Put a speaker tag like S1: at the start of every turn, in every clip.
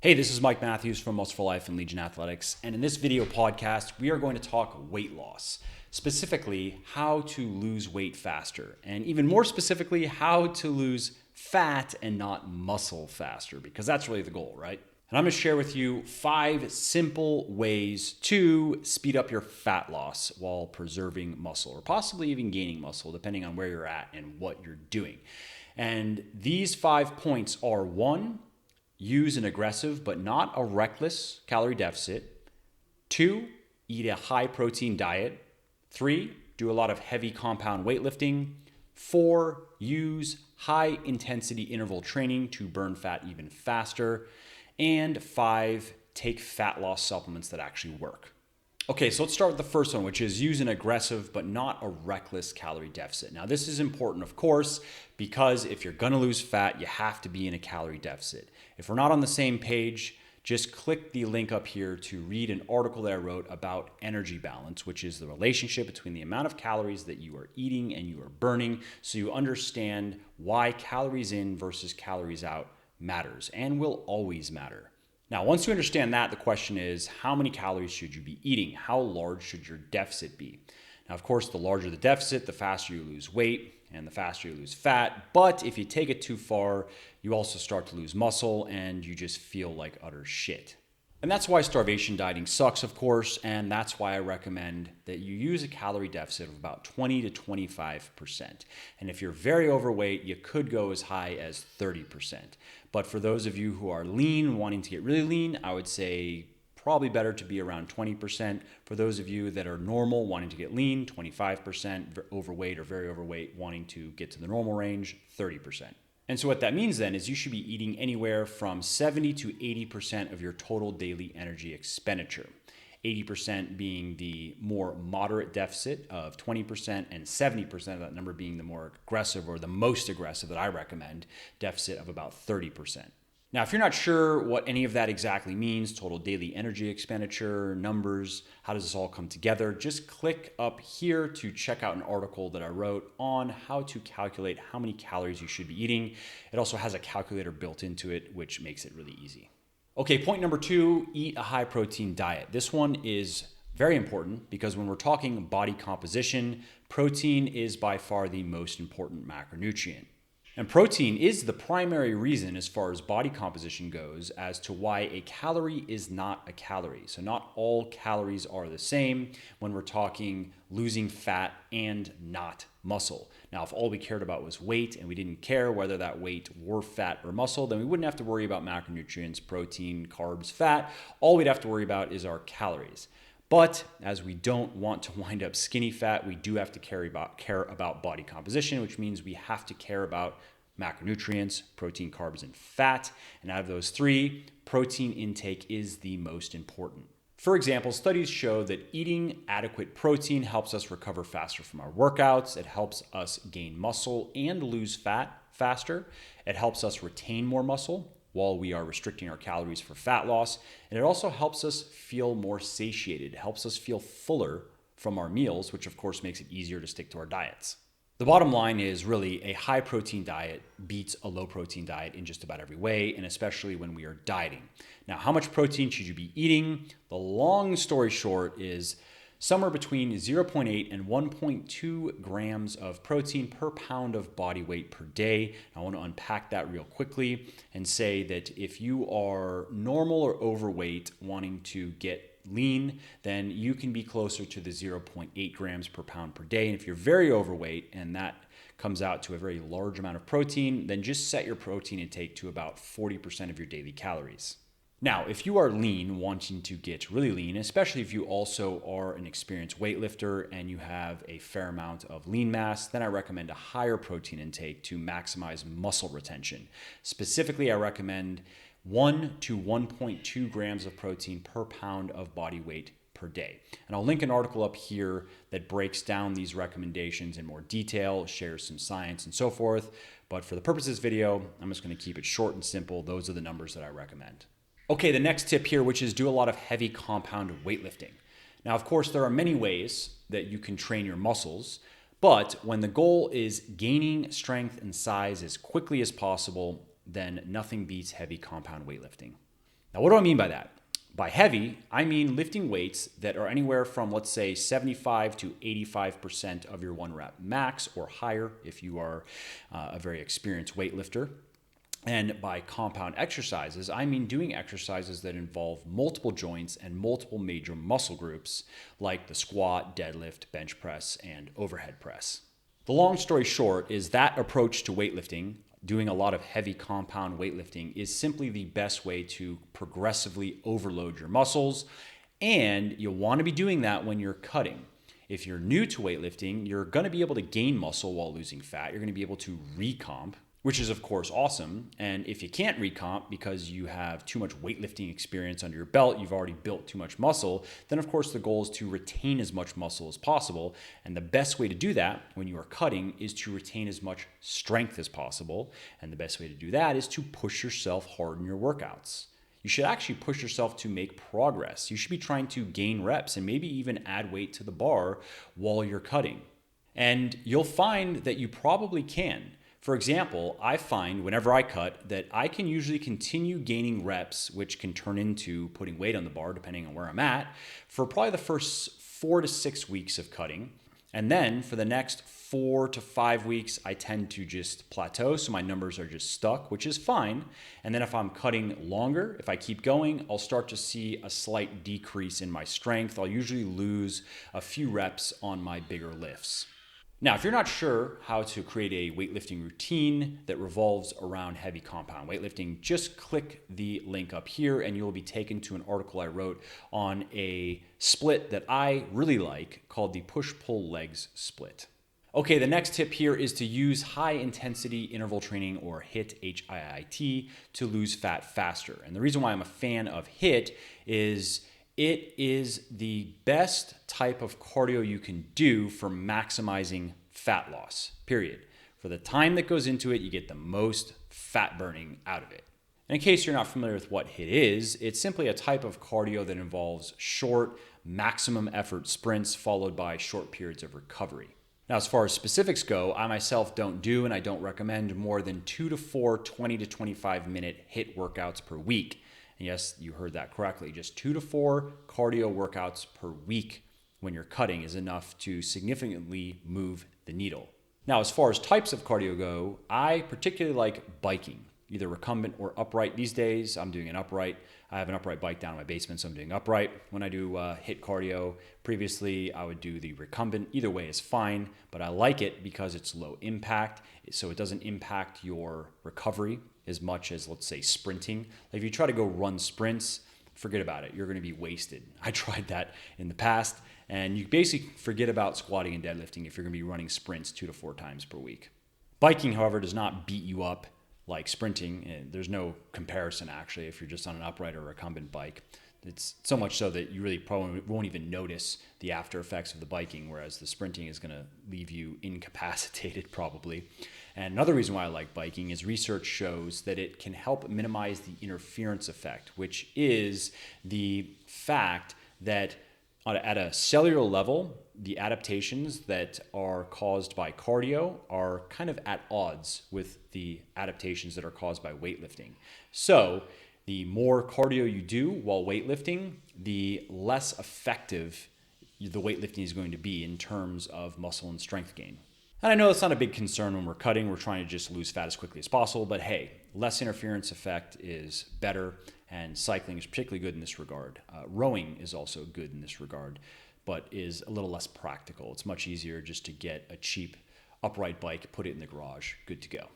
S1: Hey, this is Mike Matthews from Muscle for Life and Legion Athletics, and in this video podcast, we are going to talk weight loss, specifically how to lose weight faster, and even more specifically, how to lose fat and not muscle faster, because that's really the goal, right? And I'm going to share with you 5 simple ways to speed up your fat loss while preserving muscle, or possibly even gaining muscle, depending on where you're at and what you're doing. And these 5 points are: 1, use an aggressive but not a reckless calorie deficit. 2, eat a high protein diet. 3, do a lot of heavy compound weightlifting. 4, use high intensity interval training to burn fat even faster. And 5, take fat loss supplements that actually work. Okay, so let's start with the first one, which is use an aggressive but not a reckless calorie deficit. Now, this is important, of course, because if you're gonna lose fat, you have to be in a calorie deficit. If we're not on the same page, just click the link up here to read an article that I wrote about energy balance, which is the relationship between the amount of calories that you are eating and you are burning, so you understand why calories in versus calories out matters and will always matter. Now, once you understand that, the question is, how many calories should you be eating? How large should your deficit be? Now, of course, the larger the deficit, the faster you lose weight and the faster you lose fat. But if you take it too far, you also start to lose muscle and you just feel like utter shit. And that's why starvation dieting sucks, of course, and that's why I recommend that you use a calorie deficit of about 20 to 25%. And if you're very overweight, you could go as high as 30%. But for those of you who are lean, wanting to get really lean, I would say probably better to be around 20%. For those of you that are normal, wanting to get lean, 25%, overweight or very overweight, wanting to get to the normal range, 30%. And so what that means then is you should be eating anywhere from 70 to 80% of your total daily energy expenditure. 80% being the more moderate deficit of 20% and 70% of that number being the more aggressive or the most aggressive that I recommend, deficit of about 30%. Now, if you're not sure what any of that exactly means, total daily energy expenditure, numbers, how does this all come together, just click up here to check out an article that I wrote on how to calculate how many calories you should be eating. It also has a calculator built into it, which makes it really easy. Okay, point number 2, eat a high protein diet. This one is very important because when we're talking body composition, protein is by far the most important macronutrient. And protein is the primary reason as far as body composition goes as to why a calorie is not a calorie. So not all calories are the same when we're talking losing fat and not muscle. Now, if all we cared about was weight and we didn't care whether that weight were fat or muscle, then we wouldn't have to worry about macronutrients, protein, carbs, fat. All we'd have to worry about is our calories. But as we don't want to wind up skinny fat, we do have to care about body composition, which means we have to care about macronutrients, protein, carbs, and fat. And out of those 3, protein intake is the most important. For example, studies show that eating adequate protein helps us recover faster from our workouts. It helps us gain muscle and lose fat faster. It helps us retain more muscle while we are restricting our calories for fat loss. And it also helps us feel more satiated. It helps us feel fuller from our meals, which of course makes it easier to stick to our diets. The bottom line is really a high protein diet beats a low protein diet in just about every way, and especially when we are dieting. Now, how much protein should you be eating? The long story short is somewhere between 0.8 and 1.2 grams of protein per pound of body weight per day. I want to unpack that real quickly and say that if you are normal or overweight wanting to get lean, then you can be closer to the 0.8 grams per pound per day. And if you're very overweight and that comes out to a very large amount of protein, then just set your protein intake to about 40% of your daily calories. Now, if you are lean, wanting to get really lean, especially if you also are an experienced weightlifter and you have a fair amount of lean mass, then I recommend a higher protein intake to maximize muscle retention. Specifically, I recommend 1 to 1.2 grams of protein per pound of body weight per day. And I'll link an article up here that breaks down these recommendations in more detail, shares some science and so forth. But for the purpose of this video, I'm just going to keep it short and simple. Those are the numbers that I recommend. Okay, the next tip here, which is do a lot of heavy compound weightlifting. Now, of course, there are many ways that you can train your muscles, but when the goal is gaining strength and size as quickly as possible, then nothing beats heavy compound weightlifting. Now, what do I mean by that? By heavy, I mean lifting weights that are anywhere from, let's say, 75 to 85% of your 1 rep max or higher if you are a very experienced weightlifter. And by compound exercises, I mean doing exercises that involve multiple joints and multiple major muscle groups like the squat, deadlift, bench press, and overhead press. The long story short is that approach to weightlifting, doing a lot of heavy compound weightlifting, is simply the best way to progressively overload your muscles. And you'll want to be doing that when you're cutting. If you're new to weightlifting, you're going to be able to gain muscle while losing fat. You're going to be able to recomp, which is of course awesome. And if you can't recomp because you have too much weightlifting experience under your belt, you've already built too much muscle, then of course the goal is to retain as much muscle as possible. And the best way to do that when you are cutting is to retain as much strength as possible. And the best way to do that is to push yourself hard in your workouts. You should actually push yourself to make progress. You should be trying to gain reps and maybe even add weight to the bar while you're cutting. And you'll find that you probably can. For example, I find whenever I cut that I can usually continue gaining reps, which can turn into putting weight on the bar depending on where I'm at, for probably the first 4 to 6 weeks of cutting. And then for the next 4 to 5 weeks, I tend to just plateau. So my numbers are just stuck, which is fine. And then if I'm cutting longer, if I keep going, I'll start to see a slight decrease in my strength. I'll usually lose a few reps on my bigger lifts. Now, if you're not sure how to create a weightlifting routine that revolves around heavy compound weightlifting, just click the link up here and you'll be taken to an article I wrote on a split that I really like called the push-pull legs split. Okay, the next tip here is to use high intensity interval training or HIIT, H-I-I-T, to lose fat faster. And the reason why I'm a fan of HIIT is it is the best type of cardio you can do for maximizing fat loss, period. For the time that goes into it, you get the most fat burning out of it. And in case you're not familiar with what HIIT is, it's simply a type of cardio that involves short, maximum effort sprints followed by short periods of recovery. Now, as far as specifics go, I myself don't do and I don't recommend more than 2 to 4 20 to 25 minute HIIT workouts per week. And yes, you heard that correctly. Just 2 to 4 cardio workouts per week when you're cutting is enough to significantly move the needle. Now, as far as types of cardio go, I particularly like biking, either recumbent or upright. These days, I'm doing an upright. I have an upright bike down in my basement, so I'm doing upright. When I do HIIT cardio, previously I would do the recumbent. Either way is fine, but I like it because it's low impact, so it doesn't impact your recovery as much as, let's say, sprinting. Like if you try to go run sprints, forget about it. You're going to be wasted. I tried that in the past, and you basically forget about squatting and deadlifting if you're going to be running sprints 2 to 4 times per week. Biking, however, does not beat you up like sprinting. There's no comparison, actually, if you're just on an upright or recumbent bike. It's so much so that you really probably won't even notice the after effects of the biking, whereas the sprinting is going to leave you incapacitated probably. And another reason why I like biking is research shows that it can help minimize the interference effect, which is the fact that at a cellular level, the adaptations that are caused by cardio are kind of at odds with the adaptations that are caused by weightlifting. So the more cardio you do while weightlifting, the less effective the weightlifting is going to be in terms of muscle and strength gain. And I know it's not a big concern when we're cutting. We're trying to just lose fat as quickly as possible. But hey, less interference effect is better. And cycling is particularly good in this regard. Rowing is also good in this regard, but is a little less practical. It's much easier just to get a cheap upright bike, put it in the garage, good to go.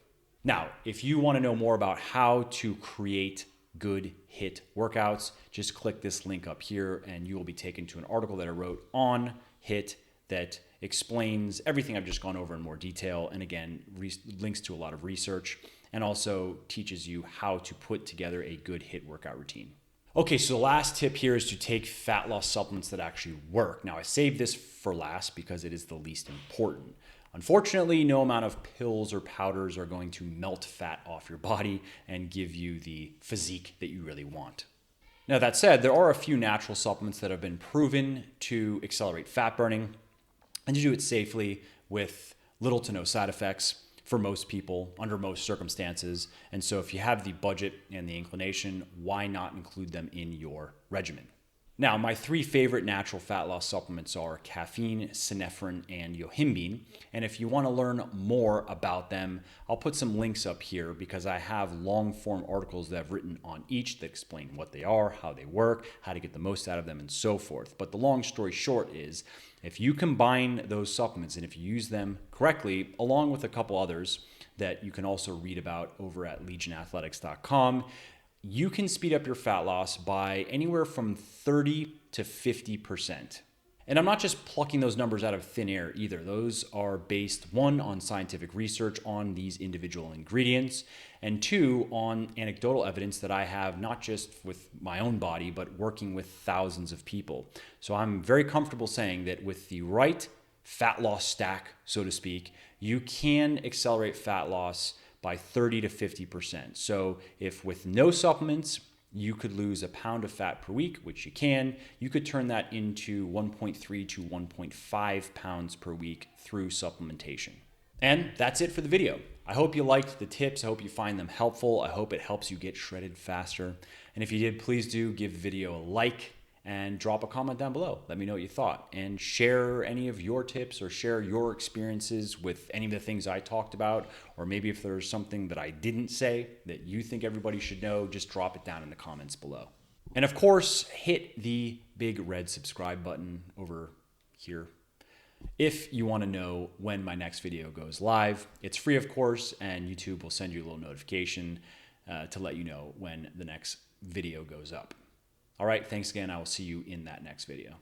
S1: Now, if you want to know more about how to create good HIIT workouts, just click this link up here and you will be taken to an article that I wrote on HIIT that explains everything I've just gone over in more detail. And again, links to a lot of research and also teaches you how to put together a good HIIT workout routine. Okay, so the last tip here is to take fat loss supplements that actually work. Now, I saved this for last because it is the least important. Unfortunately, no amount of pills or powders are going to melt fat off your body and give you the physique that you really want. Now, that said, there are a few natural supplements that have been proven to accelerate fat burning and to do it safely with little to no side effects. for most people under most circumstances. And so if you have the budget and the inclination, why not include them in your regimen? Now, my 3 favorite natural fat loss supplements are caffeine, synephrine, and yohimbine. And if you want to learn more about them, I'll put some links up here because I have long form articles that I've written on each that explain what they are, how they work, how to get the most out of them, and so forth. But the long story short is, if you combine those supplements and if you use them correctly, along with a couple others that you can also read about over at legionathletics.com, you can speed up your fat loss by anywhere from 30 to 50%. And I'm not just plucking those numbers out of thin air either. Those are based, 1, on scientific research on these individual ingredients, and 2, on anecdotal evidence that I have not just with my own body, but working with thousands of people. So I'm very comfortable saying that with the right fat loss stack, so to speak, you can accelerate fat loss by 30 to 50%. So if with no supplements, you could lose a pound of fat per week, which you could turn that into 1.3 to 1.5 pounds per week through supplementation. And that's it for the video. I hope you liked the tips. I hope you find them helpful. I hope it helps you get shredded faster. And if you did, please do give the video a like and drop a comment down below. Let me know what you thought, and share any of your tips or share your experiences with any of the things I talked about, or maybe if there's something that I didn't say that you think everybody should know, just drop it down in the comments below. And of course, hit the big red subscribe button over here if you want to know when my next video goes live. It's free, of course, and YouTube will send you a little notification to let you know when the next video goes up. All right, thanks again. I will see you in that next video.